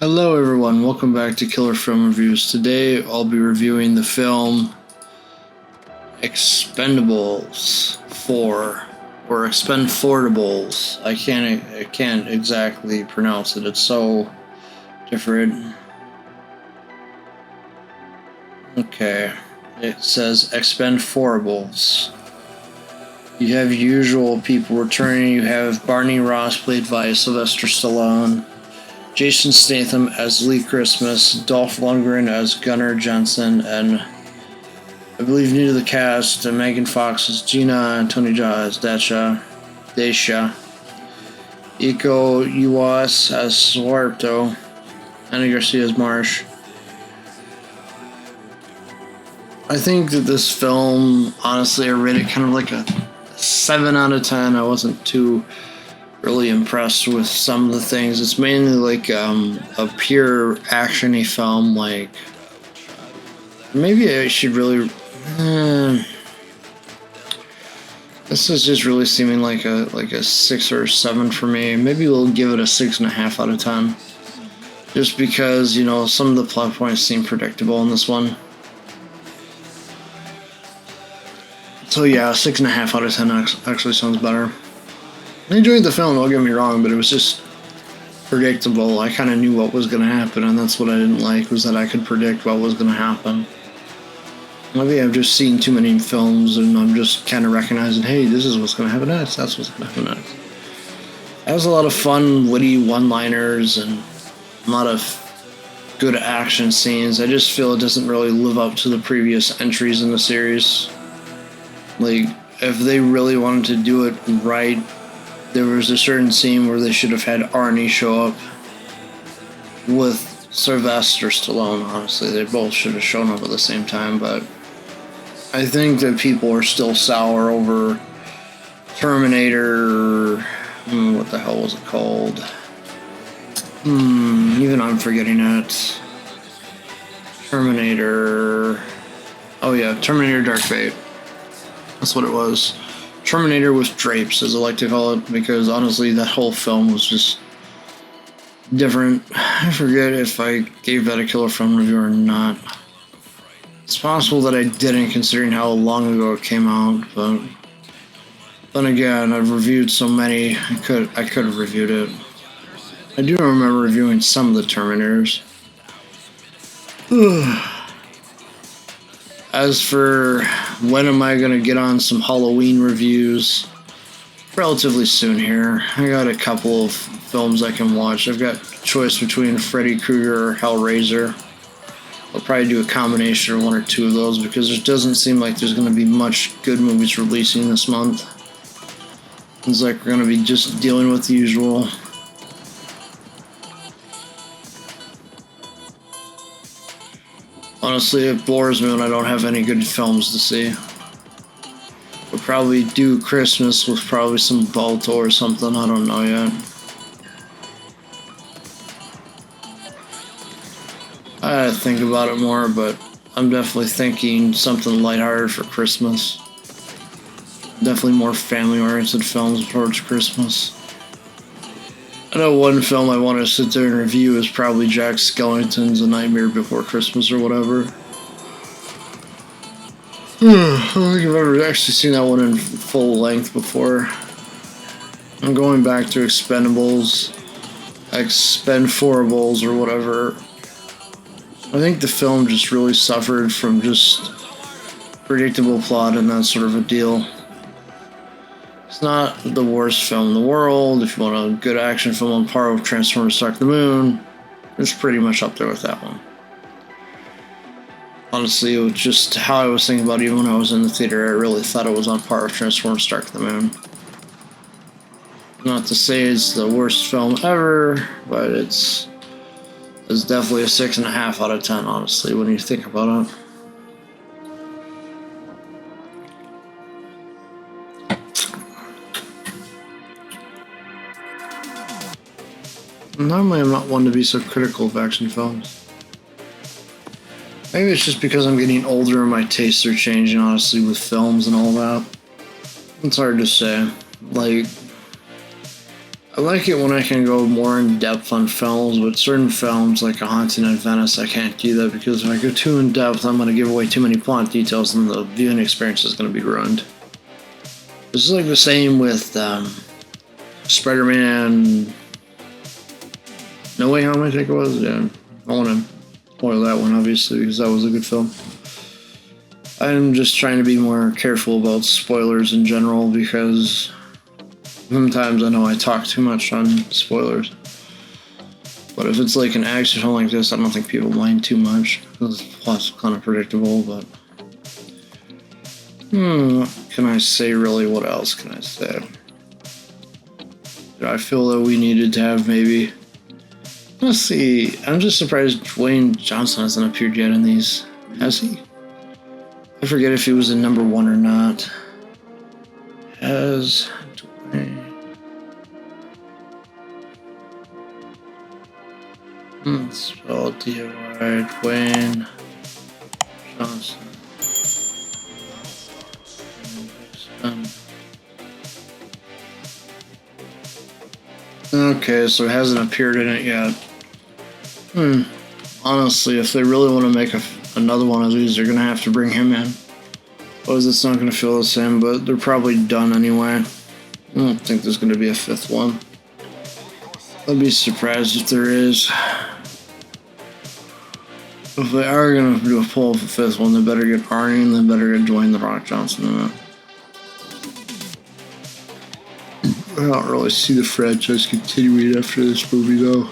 Hello everyone, welcome back to Killer Film Reviews. Today I'll be reviewing the film Expendables 4 or Expend4ABLES. I can't exactly pronounce it. It's so different. Okay. It says Expend4ABLES. You have usual people returning. You have Barney Ross played by Sylvester Stallone, Jason Statham as Lee Christmas, Dolph Lundgren as Gunnar Jensen, and I believe new to the cast, Megan Fox as Gina, and Tony Jaa as Daisha, Iko Uwais as Suarto, Andy Garcia as Marsh. I think that this film, honestly, I rate it kind of like a 7 out of 10. I wasn't too really impressed with some of the things. It's mainly like a pure action-y film. Like, maybe I should really this is just really seeming like a 6 or 7 for me. Maybe we'll give it a 6.5 out of 10, just because, you know, some of the plot points seem predictable in this one. So yeah, 6.5 out of 10 actually sounds better. I enjoyed the film, don't get me wrong, but it was just predictable. I kind of knew what was going to happen, and that's what I didn't like, was that I could predict what was going to happen. Maybe I've just seen too many films, and I'm just kind of recognizing, hey, this is what's going to happen next, that's what's going to happen next. That was a lot of fun, witty one-liners, and a lot of good action scenes. I just feel it doesn't really live up to the previous entries in the series. Like, if they really wanted to do it right, there was a certain scene where they should have had Arnie show up with Sylvester Stallone. Honestly, they both should have shown up at the same time, but I think that people are still sour over Terminator. What the hell was it called? Even I'm forgetting it. Terminator. Oh yeah, Terminator Dark Fate. That's what it was. Terminator with drapes, as I like to call it, because honestly, that whole film was just different. I forget if I gave that a Killer Film review or not. It's possible that I didn't, considering how long ago it came out, but then again, I've reviewed so many, I could have reviewed it. I do remember reviewing some of the Terminators. As for when am I going to get on some Halloween reviews, relatively soon here. I got a couple of films I can watch. I've got a choice between Freddy Krueger or Hellraiser. I'll probably do a combination of one or two of those, because it doesn't seem like there's going to be much good movies releasing this month. It's like we're going to be just dealing with the usual. Honestly, it bores me when I don't have any good films to see. We'll probably do Christmas with probably some Balto or something, I don't know yet. I gotta think about it more, but I'm definitely thinking something lighthearted for Christmas. Definitely more family-oriented films towards Christmas. I know one film I want to sit there and review is probably Jack Skellington's A Nightmare Before Christmas or whatever. I don't think I've ever actually seen that one in full length before. I'm going back to Expendables, Expend4ABLES or whatever. I think the film just really suffered from just predictable plot and that sort of a deal. It's not the worst film in the world. If you want a good action film on par with Transformers: Dark of the Moon, it's pretty much up there with that one. Honestly, it was just how I was thinking about it even when I was in the theater. I really thought it was on par with Transformers: Dark of the Moon. Not to say it's the worst film ever, but it's definitely a 6.5 out of 10, honestly, when you think about it. Normally I'm not one to be so critical of action films. Maybe it's just because I'm getting older and my tastes are changing, honestly, with films and all that. It's hard to say. Like, I like it when I can go more in depth on films, but certain films like A Haunting in Venice, I can't do that because if I go too in depth, I'm going to give away too many plot details and the viewing experience is going to be ruined. This is like the same with Spider-Man No Way Home, I think it was. Yeah, I want to spoil that one, obviously, because that was a good film. I'm just trying to be more careful about spoilers in general because sometimes I know I talk too much on spoilers. But if it's like an action film like this, I don't think people mind too much because the plot's kind of predictable, but what can I say really? What else can I say? I feel that we needed to have maybe... Let's see. I'm just surprised Dwayne Johnson hasn't appeared yet in these. Has he? I forget if he was in number 1 or not. Has Dwayne... Spell D-O-Y, Dwayne Johnson. Okay, so it hasn't appeared in it yet. Honestly, if they really want to make another one of these, they're going to have to bring him in. Otherwise, it's not going to feel the same, but they're probably done anyway. I don't think there's going to be a 5th one. I'd be surprised if there is. If they are going to do a pull for the 5th one, they better get Arnie and they better get Dwayne The Rock Johnson in it. I don't really see the franchise continuing after this movie, though.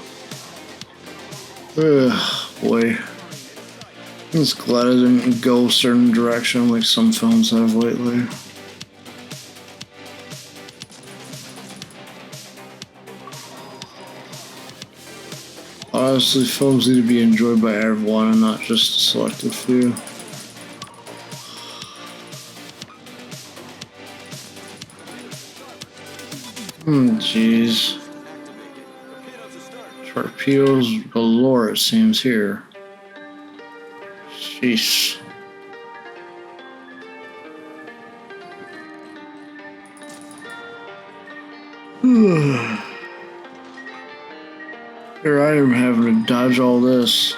Boy. I'm just glad I didn't go a certain direction like some films have lately. Honestly, films need to be enjoyed by everyone and not just a selective few. Jeez. Torpedoes galore, it seems here. Sheesh. Here I am having to dodge all this.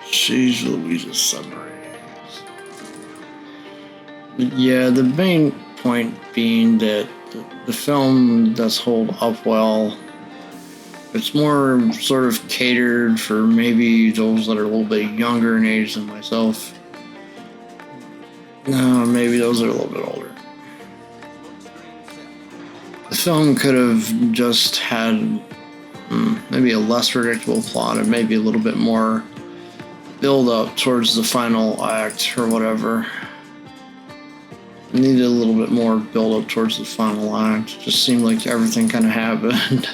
Jeez Louise's submarines. Yeah, the main point being that the film does hold up well. It's more sort of catered for maybe those that are a little bit younger in age than myself. No, maybe those are a little bit older. The film could have just had maybe a less predictable plot and maybe a little bit more build up towards the final act or whatever. Needed a little bit more build up towards the final act. It just seemed like everything kind of happened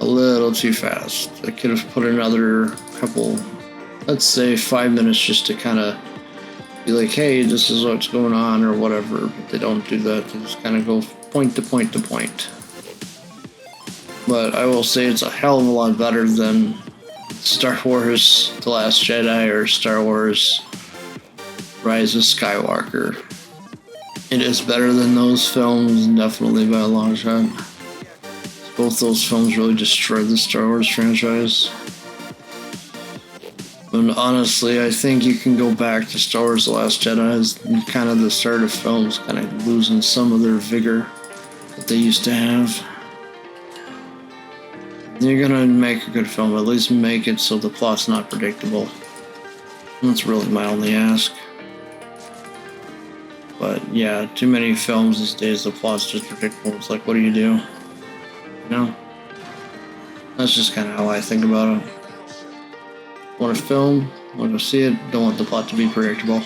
a little too fast. I could have put another couple, let's say 5 minutes just to kind of be like, hey, this is what's going on or whatever, but they don't do that. They just kind of go point to point to point. But I will say it's a hell of a lot better than Star Wars The Last Jedi or Star Wars Rise of Skywalker. It is better than those films, definitely by a long shot. Both those films really destroyed the Star Wars franchise. And honestly, I think you can go back to Star Wars The Last Jedi as kind of the start of films kind of losing some of their vigor that they used to have. You're gonna make a good film, at least make it so the plot's not predictable. That's really my only ask. But yeah, too many films these days, the plot's just predictable. It's like, what do? You know? That's just kind of how I think about it. Want a film, want to see it, don't want the plot to be predictable.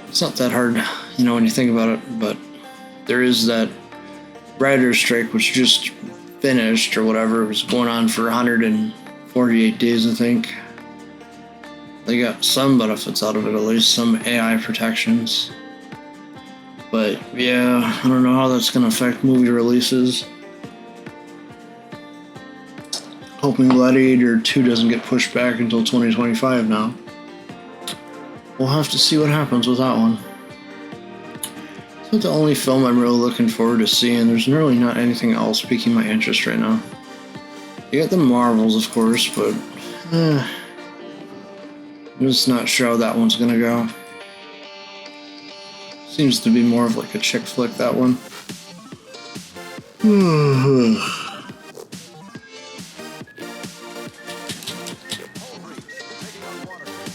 It's not that hard, when you think about it, but there is that writer's strike which just finished or whatever. It was going on for 148 days, I think. They got some benefits out of it, at least some AI protections. But yeah, I don't know how that's going to affect movie releases. Hoping Gladiator 2 doesn't get pushed back until 2025 now. We'll have to see what happens with that one. That's the only film I'm really looking forward to seeing. There's really not anything else piquing my interest right now. You got the Marvels, of course, but I'm just not sure how that one's gonna go. Seems to be more of like a chick flick, that one. Who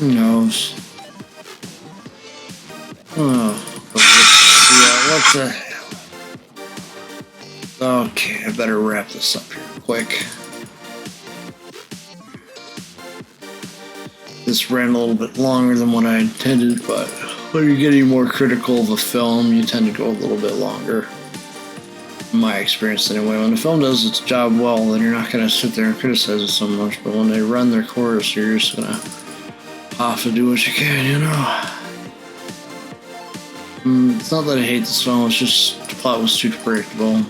knows? Oh, yeah, what the hell? Okay, I better wrap this up here quick. This ran a little bit longer than what I intended, but when you're getting more critical of a film, you tend to go a little bit longer. In my experience anyway. When the film does its job well, then you're not going to sit there and criticize it so much, but when they run their course, you're just going to have to do what you can, you know? It's not that I hate this film, it's just the plot was too predictable.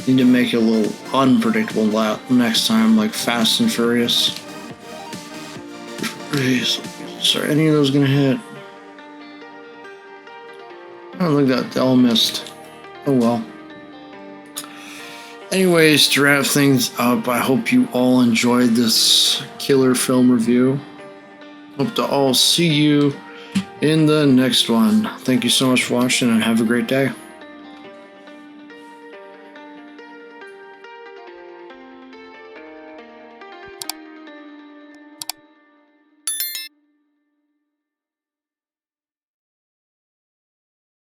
You need to make it a little unpredictable next time, like Fast and Furious. So are any of those gonna hit? Oh, look at that, they all missed. Oh well. Anyways, to wrap things up, I hope you all enjoyed this killer film review. Hope to all see you in the next one. Thank you so much for watching and have a great day.